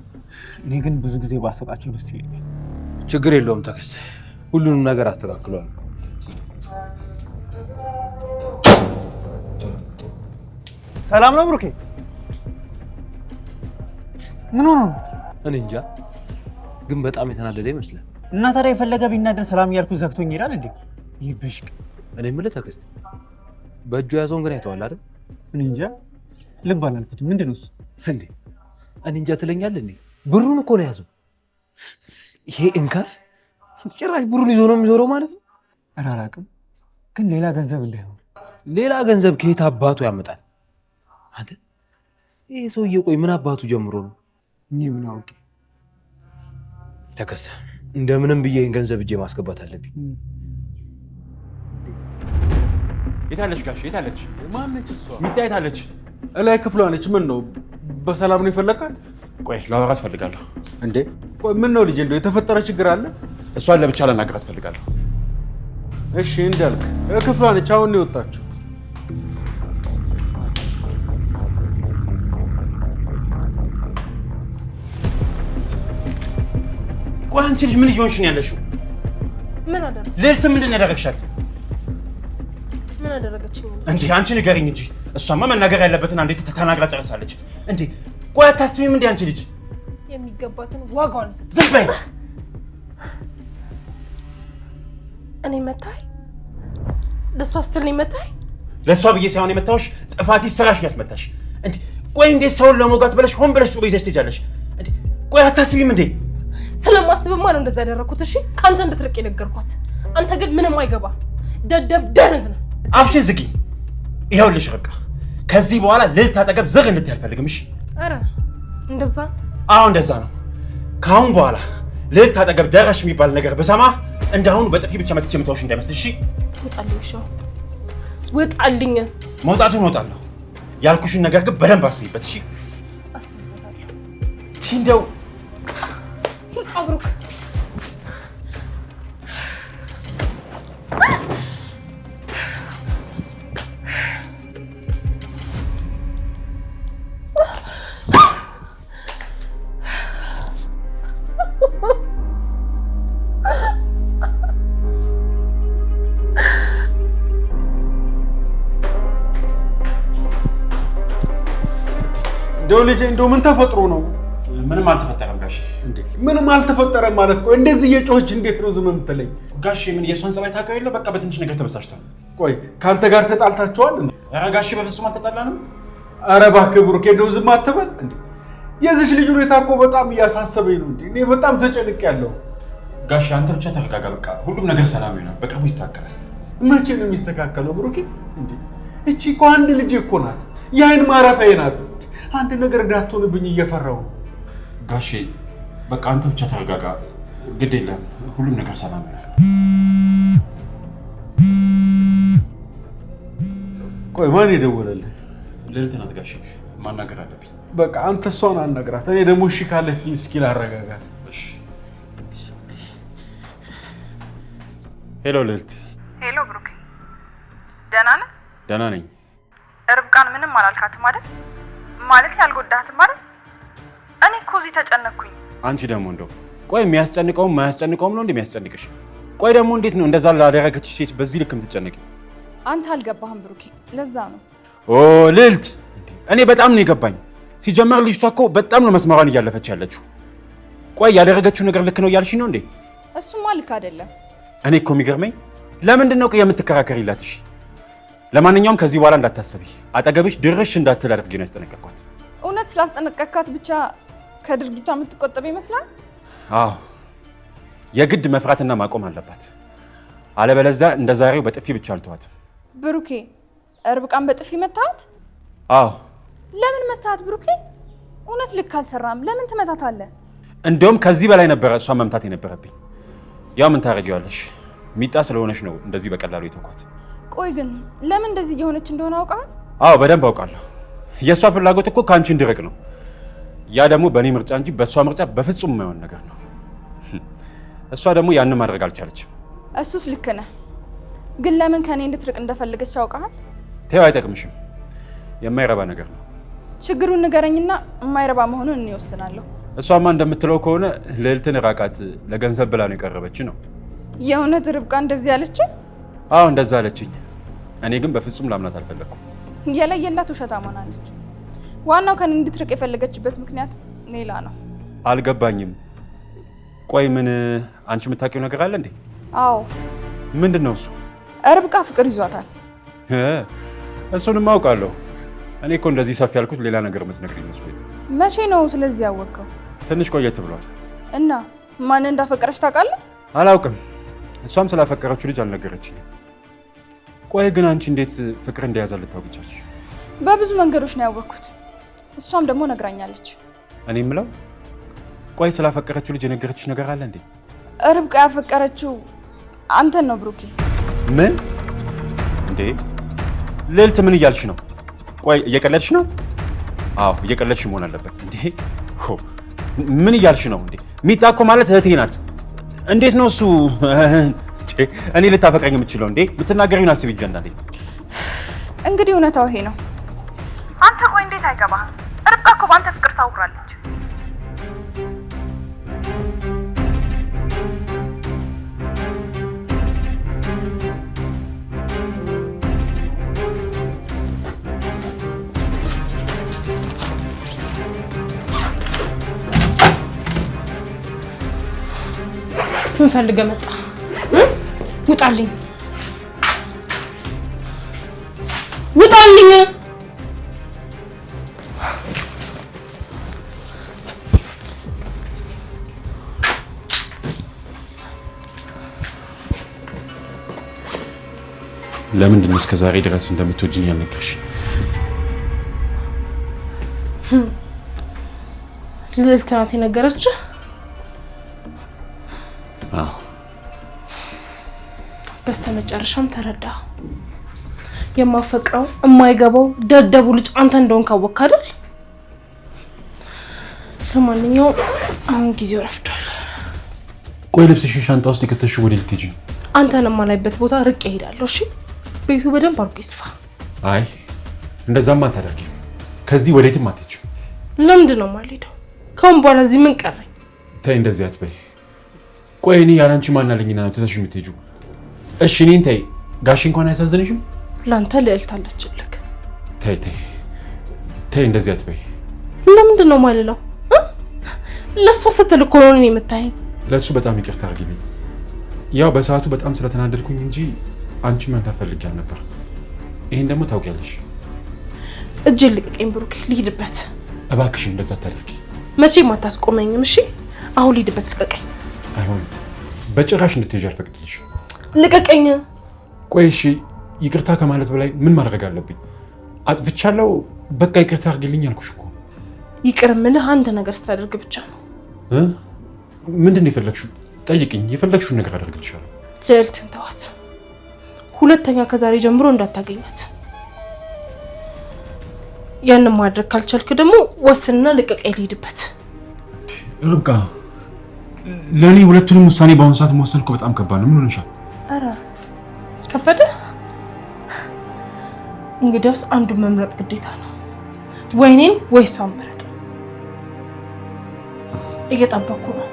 እኔ ግን ብዙ ጊዜ ባሰጣቸው ደስ ይለኛል። ችግር የለውም ተከስተ፣ ሁሉንም ነገር አስተካክሏል። ሰላም ነው ብሩኬ? ምን ሆኖ ነው? እኔ እንጃ፣ ግን በጣም የተናደደ ይመስላል። እና ታዲያ የፈለገ ቢናደር ሰላም እያልኩት ዘግቶኝ ይሄዳል እንዴ? ይህ ብሽቅ። እኔ የምልህ ተከስተ፣ በእጁ ያዘውን ግን አይተዋል አይደል? እኔ እንጃ፣ ልብ አላልኩትም። ምንድን ነው እሱ? እንዴ እኔ እንጃ ትለኛለህ እንዴ? ብሩን እኮ ነው ያዘው። ይሄ እንከፍ ጭራሽ ብሩን ይዞ ነው የሚዞረው ማለት ነው። ኧረ አላውቅም፣ ግን ሌላ ገንዘብ እንዳይሆን። ሌላ ገንዘብ ከየት አባቱ ያመጣል? አንተ ይሄ ሰውዬ ቆይ ምን አባቱ ጀምሮ ነው? እኔ ምን አውቄ። ተከስተ፣ እንደምንም ብዬ ገንዘብ እጄ ማስገባት አለብኝ። የታለች ጋሽ? የታለች? ማነች እሷ? ሚጣ የታለች? እላይ ክፍሏ ነች። ምን ነው በሰላም ነው የፈለካት? ቆይ ላወራት ፈልጋለሁ። እንዴ ቆይ ምን ነው ልጅ? እንደው የተፈጠረ ችግር አለ? እሷን ለብቻ ላናግራት ፈልጋለሁ። እሺ እንዳልክ ክፍሏ ነች። አሁን ነው የወጣችው። ቆይ አንቺ ልጅ ምን እየሆንሽ ነው ያለሽው? ምን አደረገ? ልዕልት ምንድን ነው ያደረግሻት? ምን አደረገችኝ? እንዴ አንቺ ንገሪኝ እንጂ። እሷማ መናገር ያለበትን አንዴ ተናግራ ጨርሳለች። እንዴ ቆይ አታስቢም እንዴ አንቺ ልጅ? የሚገባትን ዋጋዋን ዝም በይ። እኔ መታኝ? ለእሷ ስትል ነው መታኝ? ለእሷ ብዬ ሳይሆን የመታሁሽ ጥፋት ስራሽ ያስመታሽ። እንዴ ቆይ እንዴት ሰውን ለመውጋት ብለሽ ሆን ብለሽ ጩቤ ይዘሽ ትሄጃለሽ? እንዴ ቆይ አታስቢም እንዴ? ስለማስብማ ነው እንደዛ ያደረኩት። እሺ ካንተ እንድትርቅ የነገርኳት። አንተ ግን ምንም አይገባ ደደብ ደነዝ ነው። አፍሽን ዝጊ። ይኸውልሽ ርብቃ፣ ከዚህ በኋላ ልዕልት አጠገብ ዝር እንድትይ አልፈልግም። እሺ? ኧረ እንደዛ? አዎ እንደዛ ነው። ከአሁን በኋላ ልዕልት አጠገብ ደረሽ የሚባል ነገር በሰማ እንዳሁኑ በጥፊ ብቻ መትቼ የምተውሽ እንዳይመስልሽ። እሺ? ውጣልኝ። እሺ ውጣልኝ። መውጣቱን እወጣለሁ። ያልኩሽን ነገር ግን በደንብ አስቢበት። እሺ? አስብበታለሁ። እንደው ውጣ ብሩክ። እንደው ልጄ እንደው ምን ተፈጥሮ ነው? ምንም አልተፈጠረም ጋሼ። እንዴ ምንም አልተፈጠረም ማለት ቆይ እንደዚህ እየጮኸች እንዴት ነው ዝም የምትለኝ? ጋሼ ምን የሷን ጸባይ ታውቀው የለ በቃ በትንሽ ነገር ተበሳጭቷል። ቆይ ካንተ ጋር ተጣልታችኋል እንዴ? ኧረ ጋሼ በፍጹም አልተጣላንም። ኧረ እባክህ ብሩኬ እንደው ዝም አትበል እንዴ። የዚህ ልጅ ሁኔታ እኮ በጣም እያሳሰበኝ ነው እንዴ። እኔ በጣም ተጨንቄያለሁ። ጋሼ አንተ ብቻ ተረጋጋ። በቃ ሁሉም ነገር ሰላም ይሆናል። በቅርቡ ይስተካከላል። መቼ ነው የሚስተካከለው ብሩኬ? እንዴ እቺ እኮ አንድ ልጅ እኮ ናት። የአይን ማረፊያዬ ናት። አንድ ነገር እንዳትሆንብኝ እየፈራሁ ነው። ጋሼ በቃ አንተ ብቻ ተረጋጋ። ግድ የለም ሁሉም ነገር ሰላም ይሆናል። ቆይ ማን የደወለልህ? ልዕልት ናት ጋሼ። ማናገር አለብኝ። በቃ አንተ እሷን አናግራት። እኔ ደግሞ እሺ ካለችኝ እስኪ ላረጋጋት። ሄሎ ልዕልት። ሄሎ ብሩኬ፣ ደህና ነህ? ደህና ነኝ። ርብቃን ምንም አላልካትም አይደል? ማለት ያልጎዳህትም አይደል? እኔ እኮ እዚህ ተጨነቅኩኝ። አንቺ ደግሞ እንደው ቆይ የሚያስጨንቀውም ማያስጨንቀውም ነው እንደሚያስጨንቅሽ። ቆይ ደግሞ እንዴት ነው እንደዛ ላደረገችሽ ሴት በዚህ ልክ የምትጨነቂ? አንተ አልገባህም ብሩኬ፣ ለዛ ነው። ኦ ልዕልት፣ እኔ በጣም ነው የገባኝ። ሲጀመር ልጅቷ እኮ በጣም ነው መስመሯን እያለፈች ያለችው። ቆይ ያደረገችው ነገር ልክ ነው እያልሽኝ ነው እንዴ? እሱማ ልክ አይደለም። እኔ እኮ የሚገርመኝ ለምንድን ነው የምትከራከሪላት? እሺ ለማንኛውም ከዚህ በኋላ እንዳታሰቢ፣ አጠገብሽ ድርሽ እንዳትል አድርጌ ነው ያስጠነቀቅኳት። እውነት ስላስጠነቀቅካት ብቻ ከድርጊቷ የምትቆጠብ ይመስላል? አዎ የግድ መፍራትና ማቆም አለባት። አለበለዚያ እንደዛሬው በጥፊ ብቻ አልተዋትም። ብሩኬ ርብቃን በጥፊ መታሃት? አዎ። ለምን መታሃት ብሩኬ? እውነት ልክ አልሰራም። ለምን ትመታታለህ? እንደውም ከዚህ በላይ ነበረ እሷን መምታት የነበረብኝ። ያው ምን ታደርጊዋለሽ፣ ሚጣ ስለሆነች ነው እንደዚህ በቀላሉ የተውኳት። ቆይ ግን ለምን እንደዚህ እየሆነች እንደሆነ አውቃለሁ? አዎ በደንብ አውቃለሁ። የእሷ ፍላጎት እኮ ከአንቺ እንድርቅ ነው። ያ ደግሞ በእኔ ምርጫ እንጂ በእሷ ምርጫ በፍጹም የማይሆን ነገር ነው። እሷ ደግሞ ያንን ማድረግ አልቻለችም። እሱስ ልክ ነህ፣ ግን ለምን ከኔ እንድትርቅ እንደፈለገች አውቃለሁ? ተይው፣ አይጠቅምሽም። የማይረባ ነገር ነው። ችግሩን ንገረኝና የማይረባ መሆኑን እኔ እወስናለሁ። እሷማ እንደምትለው ከሆነ ልዕልትን ራቃት ለገንዘብ ብላ ነው የቀረበች ነው። የእውነት ርብቃ እንደዚህ ያለች? አዎ እንደዛ አለችኝ። እኔ ግን በፍጹም ላምናት አልፈለኩም። የለየላት ውሸታም ሆናለች። ዋናው ከኔ እንድትርቅ የፈለገችበት ምክንያት ሌላ ነው። አልገባኝም። ቆይ ምን አንቺ የምታውቂው ነገር አለ እንዴ? አዎ። ምንድን ነው እሱ? ርብቃ ፍቅር ይዟታል። እሱንም አውቃለሁ። እኔ እኮ እንደዚህ ሰፊ ያልኩት ሌላ ነገር የምትነግሪኝ መስሎኝ። መቼ ነው ስለዚህ ያወቅኸው? ትንሽ ቆየት ብሏል። እና ማን እንዳፈቀረች ታውቃለህ? አላውቅም። እሷም ስላፈቀረችው ልጅ አልነገረችኝም። ቆይ ግን አንቺ እንዴት ፍቅር እንደያዘ ልታውቂ ቻልሽ? በብዙ መንገዶች ነው ያወቅኩት። እሷም ደግሞ ነግራኛለች። እኔ የምለው ቆይ ስላፈቀረችው ልጅ የነገረችሽ ነገር አለ እንዴ? ርብቃ ያፈቀረችው አንተን ነው ብሩኬ። ምን እንዴ? ልዕልት ምን እያልሽ ነው? ቆይ እየቀለድሽ ነው? አዎ እየቀለድሽ መሆን አለበት እንዴ። ምን እያልሽ ነው እንዴ? ሚጣ እኮ ማለት እህቴ ናት። እንዴት ነው እሱ እኔ ልታፈቅረኝ የምትችለው እንዴ? የምትናገሪውን አስቢ እንጂ አንዳንዴ። እንግዲህ እውነታው ይሄ ነው። አንተ ቆይ እንዴት አይገባህም? ርብቃ እኮ በአንተ ፍቅር ታውራለች። ምን ፈልገህ መጣ? ውጣልኝ! ውጣልኝ! ለምንድን ነው እስከ ዛሬ ድረስ እንደምትወጂኝ ያልነገርሽ? ልዕልት ናት የነገረችህ? አዎ። በስተመጨረሻም ተረዳህ። የማፈቅረው የማይገባው ደደቡ ልጅ አንተ እንደሆንክ አወቅህ አይደል? ለማንኛውም አሁን ጊዜው ረፍዷል። ቆይ ልብስሽን ሻንጣ ውስጥ የከተሽው ወዴት ልትሄጂ ነው? አንተን የማላይበት ቦታ ርቄ እሄዳለሁ። እሺ ቤቱ በደንብ አድርጎ ይስፋ። አይ እንደዛማ አታደርጊም። ከዚህ ወዴትም አትሄጂም። ለምንድን ነው የማልሄደው? ከአሁን በኋላ እዚህ ምን ቀረኝ? ተይ እንደዚህ አትበይ። ቆይ እኔ ያላንቺ ማን አለኝና ነው ትተሽው የምትሄጂው? እሺ እኔን ተይ። ጋሽ እንኳን አያሳዝንሽም? ላንተ ልዕልት አለችልህ። ተይ ተይ ተይ እንደዚህ አትበይ። ለምንድን ነው የማልለው? ለእሷ ስትል እኮ ነው እኔን የምታይኝ። ለእሱ በጣም ይቅርታ አድርጊልኝ። ያው በሰዓቱ በጣም ስለተናደድኩኝ እንጂ አንቺ መምታት ፈልጌ አልነበር። ይሄን ደግሞ ታውቂያለሽ። እጄን ልቀቀኝ ብሩኬ፣ ልሂድበት። እባክሽን እንደዛ አታድርጊ። መቼም አታስቆመኝም። እሺ አሁን ልሂድበት፣ ልቀቀኝ። አይሆንም፣ በጭራሽ እንድትሄጂ አልፈቅድልሽም። ልቀቀኝ። ቆይ እሺ፣ ይቅርታ ከማለት በላይ ምን ማድረግ አለብኝ? አጥፍቻለሁ፣ በቃ ይቅርታ አድርጊልኝ አልኩሽ እኮ። ይቅር የምልህ አንድ ነገር ስታደርግ ብቻ ነው። ምንድን ነው የፈለግሽው? ጠይቅኝ፣ የፈለግሽውን ነገር አደርግልሻለሁ። ልዕልትን ተዋት። ሁለተኛ ከዛሬ ጀምሮ እንዳታገኛት። ያንን ማድረግ ካልቻልክ ደግሞ ወስንና ልቀቀኝ፣ ልሂድበት። ርብቃ፣ ለእኔ ሁለቱንም ውሳኔ በአሁኑ ሰዓት መወሰን እኮ በጣም ከባድ ነው። ምን ሆነሻል? ኧረ ከበደ። እንግዲያውስ አንዱን መምረጥ ግዴታ ነው። ወይ እኔን ወይ እሷን ምረጥ። እየጠበኩ ነው።